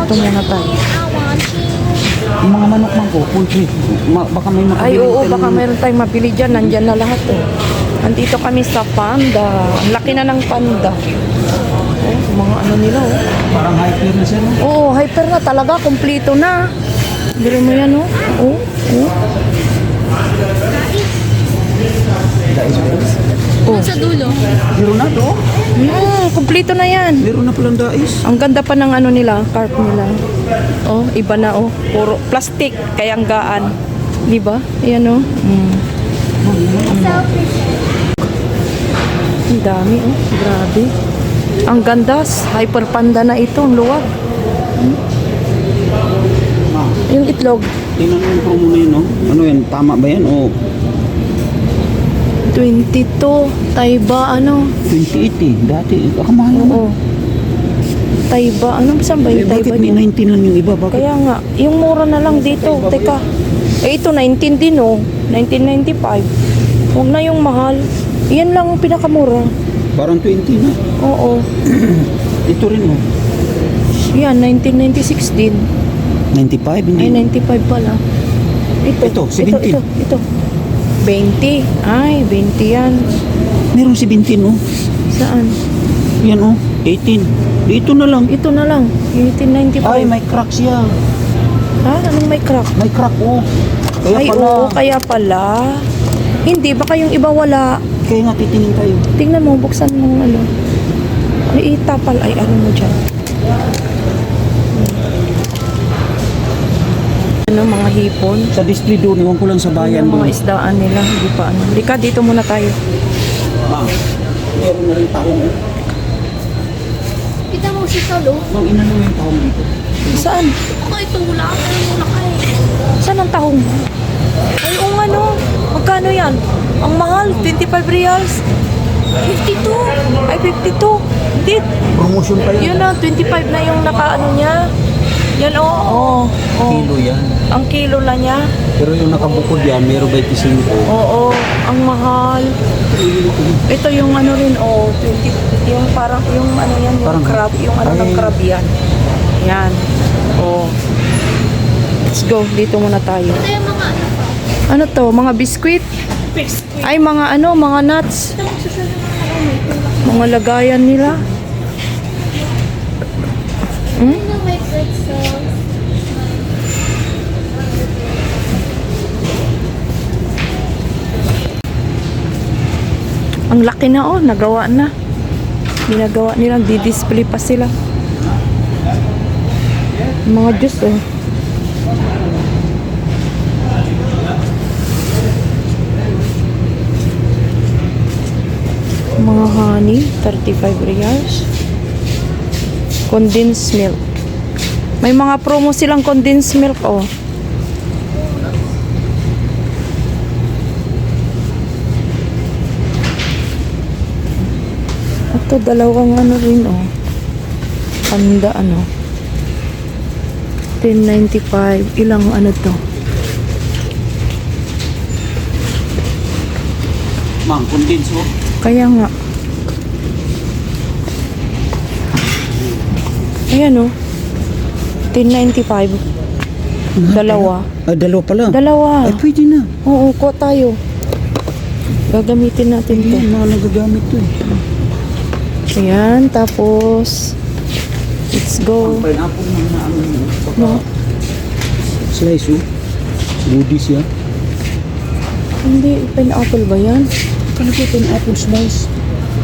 Dito muna tayo. Yung mga manok man ko, poultry. Baka may makabili. Ay, oo, tayo baka ng- mayroon tayong mabili dyan. Nandyan na lahat, oh. Nandito kami sa panda. Ang laki na ng panda. Oh, mga ano nila, oh. Parang hyper na siya, no? Oo, hyper na talaga. Kompleto na. Biro mo yan, oh. Oh, oh. Oh. Sa dulo. Meron na to. Kompleto na yan. Meron na palang dais. Ang ganda pa ng ano nila, carp nila. Oh, iba na, oh. Puro plastic, kaya ang gaan. Di ba? Ayan, oh. Ang dami, oh. Grabe. Ang ganda. Hyper panda na ito. Ang luwag. Yung itlog. Tingnan mo yung promo na yun, no? Ano yan? Tama ba yan? O 22. Taiba, ano? 28 eh. Dati. Baka mahal naman. Oo. Taiba. Ano saan ba Eh, yung bakit Taiba may niya? 19 lang yung iba? Bakit? Kaya nga, yung mura na lang dito. Teka. Eh, ito 19 din, oh. 1995. Huwag na yung mahal. Yan lang ang pinakamura. Parang 20 na. Oo. Ito rin, oh. Yan, 1996 din. 95? Hindi. Ay, 95 pala. Ito, 17. Ito. 20. Ay, 20 yan. Meron 17, oh. Saan? Yan, oh. 18. Dito na lang. Ito na lang. 1895. Ay, may crack siya. Ha? Anong may crack? May crack, oh. Kaya Ay, pala. oo, kaya pala. Hindi, baka yung iba wala. Kaya nga titingin tayo. Tingnan mo, buksan mo ano. Ay, itapal. Ay, ano mo dyan. Ano, mga hipon. Sa display doon, iwan ko lang sa bayan Yung mga doon. isdaan nila. Hindi pa ano. Lika, dito muna tayo. Ma'am, meron na rin taong, oh. Kita mo si Salo. Ma'am, inano mo yung taong dito. Saan? Ako ito wala. Ano muna kayo? Saan ang tahong? Ay, oo nga no. Magkano yan? Ang mahal, 25 reals. 52. Ay, 52. Hindi. Promotion pa yan. Yun na, 25 na yung nakaano niya. Yan, oo. Kilo yan. Ang kilo na niya. Pero yung nakabukod yan, meron 25. Oo, ang mahal. Ito yung ano rin, 20, yung parang, yung ano yan, yung Parang- crab, yung ano ng Ay. crab yan. Yan. Let's go, dito muna tayo. Ito yung mga ano. Ano to, mga biskwit? Ay, mga ano, mga nuts. Mga lagayan nila. Ano yung may pretzel? Ang laki na, oh, nagawa na. Ginagawa nila, di-display pa sila. Mga juice, oh. Mga honey, 35 reals. Condensed milk. May mga promo silang condensed milk, oh. Ito, dalawang ano rin, oh. Panda, ano. 10.95. Ilang ano to? Ma'am, condense, oh. Kaya nga. Ayan, oh. 10.95. Dalawa. Ay, dalawa pala. Dalawa. Ay, pwede na. Oo, kuha tayo. Gagamitin natin to. Hindi, mga nagagamit to eh. Ayan, tapos let's go. Pineapple na ano yun. No, Slice, oh. Goodies yan. hindi, pineapple ba yan? Talaga pineapple slice.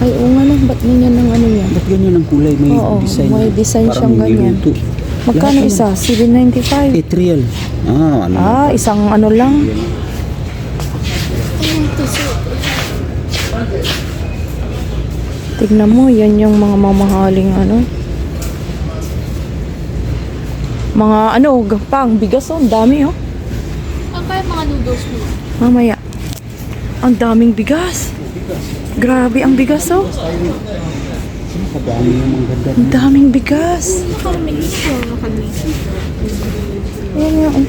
Ay, oo nga no, ba't ganyan ng ano yan? Ba't ganyan ang kulay? May Oo, design. may design Parang siyang ganyan. niluto. Magkano Lahat isa? naman. 7.95. Etrial. Ah, ano. Isang ano lang. Tignan mo, yan yung mga mamahaling ano. Mga ano, pang bigas oh, ang dami oh. Ang kaya mga noodles mo. Mamaya. Ang daming bigas. Grabe ang bigas oh. Kadami yung mga ganda. Ang daming bigas. Nakarami ito. Nakarami. Ayan nga oh.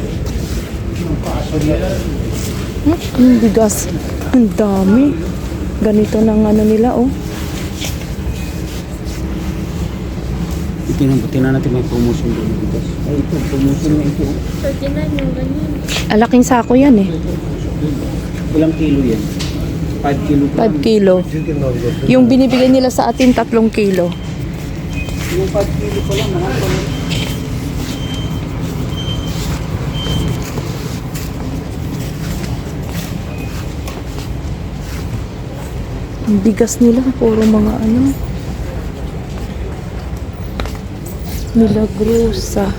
Ang bigas. Ang dami. Ganito ng ano nila oh. Ito tingnan natin may promotion doon. Bukas. Ay, ito, promotion na ito. 39 yung ganyan. Alaking sako yan eh. Ilang kilo yan? 5 kilo pa. 5 kilo. Yung binibigay nila sa atin 3 kilo. Yung 5 kilo pa lang, mahal pa lang. Ang bigas nila, puro mga ano. Milagrosa.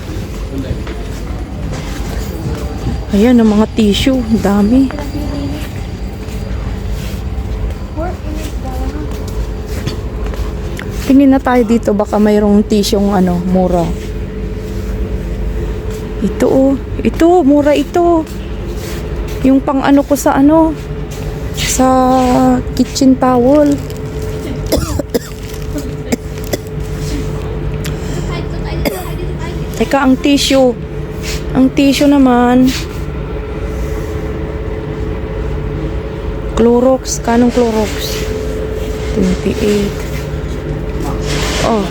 Ayan, ang mga tissue. Ang dami. Tingin na tayo dito, baka mayroong tissue ano, mura. Ito oh. Ito, mura ito. Yung pang ano ko sa ano, sa kitchen towel. Teka, ang tissue. Ang tissue naman. Clorox. Kanong Clorox? 28. Oh.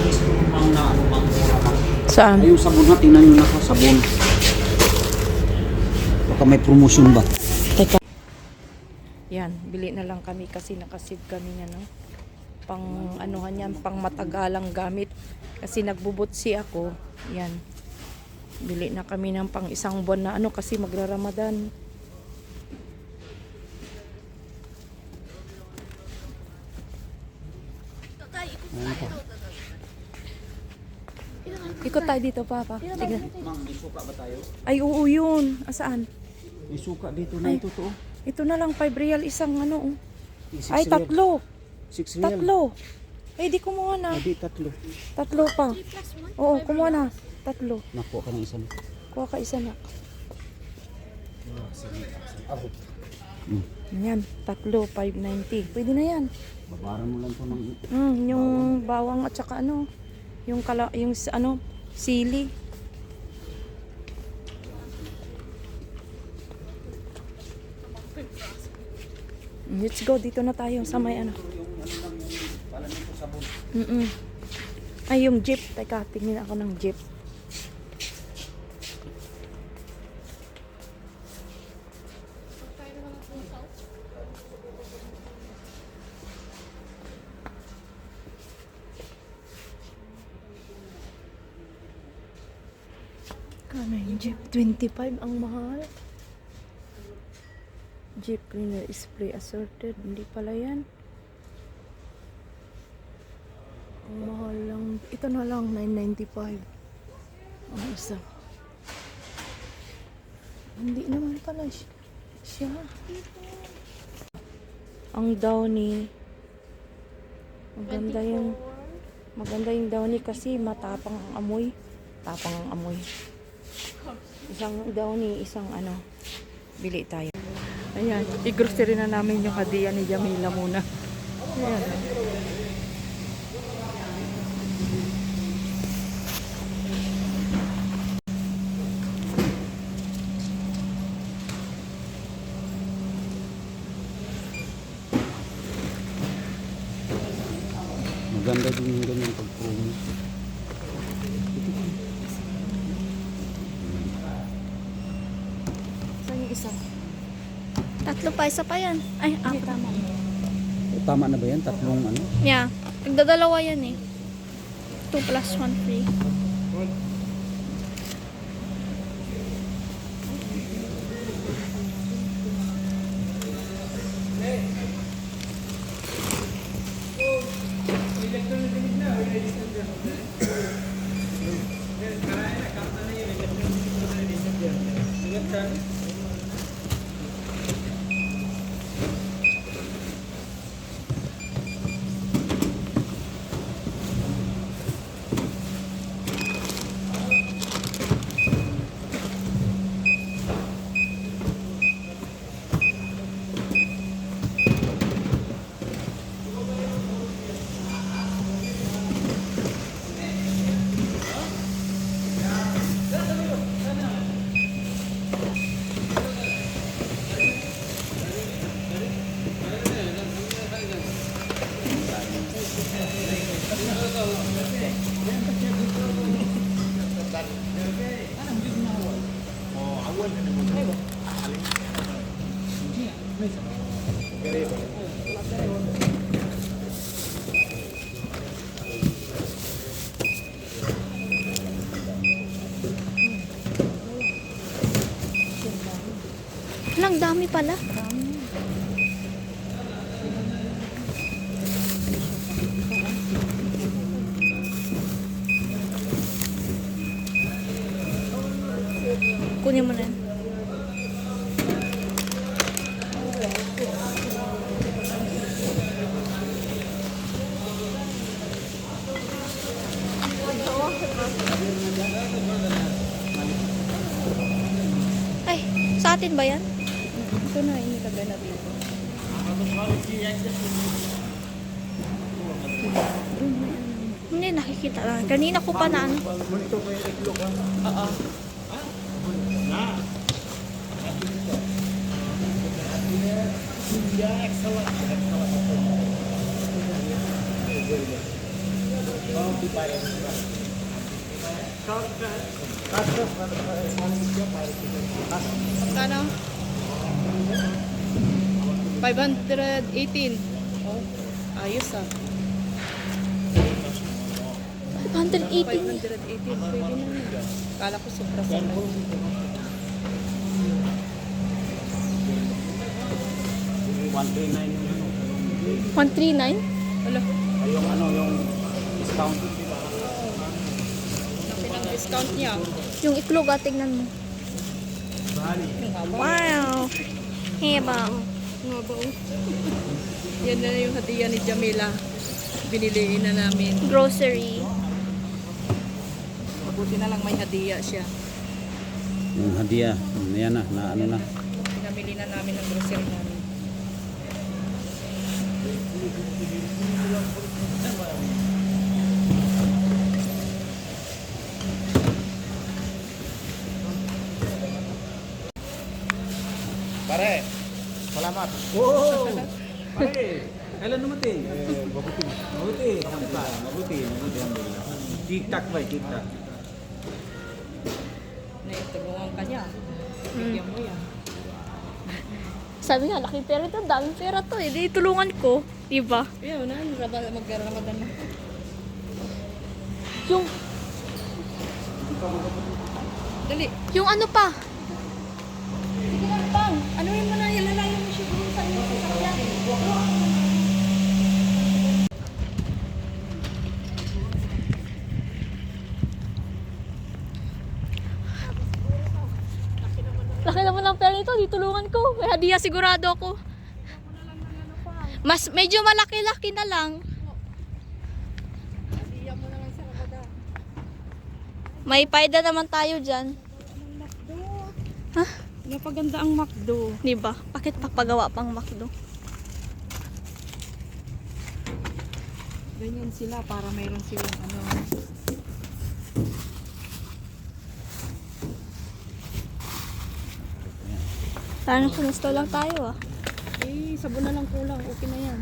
Saan? Ay, yung sabon ha, tingnan nyo na ko, sabon. Baka may promotion ba? Teka. Yan, bili na lang kami kasi nakasave kami niya, no? Pang anuhan yan, pang matagalang gamit. Kasi nagbubutsi ako. Yan. Bili na kami ng pang isang buwan na ano kasi magra-Ramadan. Ikot tayo dito, Papa. Tignan. Mang, may suka ba tayo? Ay, oo yun. Asaan? May suka dito na Ay. ito to. Ito na lang, 5 real isang ano. Oh. 6 Ay, tatlo. 6 real. Tatlo. Eh, di kumuha na. Hindi, tatlo. Tatlo pa. Oo, kumuha na. Tatlo. Nakuha ka ng isa. Kuha ka isa na. Hmm. Yan, tatlo, 590. Pwede na yan. Babaran mo lang to ng... Yung bawang at saka ano, yung ano, sili. Let's go, dito na tayo sa may ano. Ay, yung jeep. Teka, tingin ako ng jeep. Kano yung jeep? 25 ang mahal. Jeep cleaner spray assorted. Hindi pala yan. Ang mahal lang. Ito na lang, 995. Ang isa. Hindi naman pala siya. Ang Downy. Maganda yung Downy kasi matapang ang amoy. Tapang ang amoy. Isang Downy, isang ano. Bili tayo. Ayan, i-grocery na namin yung hadiah ni Jamila muna. Ayan. Maganda din yung ganyan pag-promo. Saan yung isa? Tatlo pa, isa pa yan. Ay, Hindi, tama. Tama na ba yan? Tatlong ano? Yeah. Nagdadalawa yan eh. 2 plus 1 free. Lang dami pala. Kunin mo na yan. Ay, sa atin ba yan? Ito na, inilagay na dito. Hindi, nakikita lang. Kanina ko pa na ano. Oo. Magkano? 518. Oh, ayos ah. 518. 518, pwede na yun. Kala ko sobra sa lang. 139. 139? Wala, Ay, yung ano, yung discount. laki ng discount niya. Yung iklog, tingnan mo. Yung haba. Wow! Hebang. Nga ba oh? Yan na yung hadiah ni Jamila. Biniliin na namin. Grocery. Mabuti na lang may hadiah siya. Yung hadiah. Yan na ano na. Pinamili na namin ng grocery namin. Pare, salamat. Oh! Pare, kailan namatay? Mabuti. Mabuti. Tik-tak ba? Tik-tak. Naitulungan ka niya. Bigyan mo yan. Sabi nga, laki pera ito. Daming pera to eh. Di tulungan ko. Diba? Yan na, mag-ramadan na. Yung, Dali. yung ano pa? Sige lang, Pang. Ano yun mo na, ilalayo mo siya doon sa iyo sa sakyan. Laki naman ng pera nito. Di tulungan ko. May hadiah sigurado ako. Mas, medyo malaki-laki na lang. Iyan mo na lang sa kabada. May paida naman tayo dyan. Ha? Napaganda ang McDo. Diba? Bakit papagawa pang McDo? Ganyan sila para mayroon silang ano. Parang sumisto lang tayo ah. Eh, sabon na lang kulang. Okay na yan.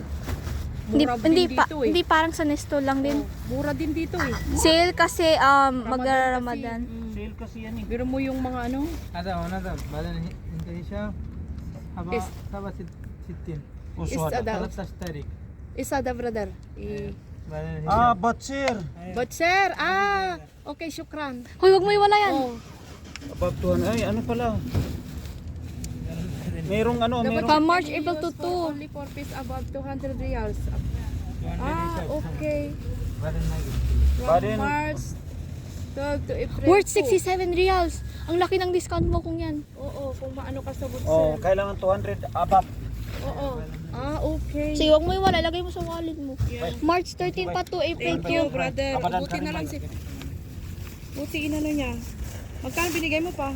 Hindi, Mura hindi, din pa, dito eh. hindi parang sa Nesto lang din. Mura din dito eh. Sale kasi Ramadan magra-Ramadan. kasi. Sale kasi yan eh. Biro mo yung mga ano. هذا ونذهب بعدين انتهي هبا إس- 67 Isada. 13 تاريخ Isada brother. بعدين Batsir. But sir, okay, syukran. Hoy, wag mo iwala yan. Oh, Above 200. Ay, ano pala? Merong ano, merong... From March, April to 2. Only 4 piece above 200 reals. Okay. بعدين ما يجي From Baden- March 12 to April Worth 2. 67 reals. Ang laki ng discount mo kung yan. Oo, kung maano ka sa but Oh, sir. kailangan 200 above. Oo. Okay. Sige, wag mo iwala. Lagay mo sa wallet mo. Yeah. March 13 pa to April Thank you, 2. brother. Kabadan Buti ka na lang naman. si... Buti inano niya. Magkano binigay mo pa?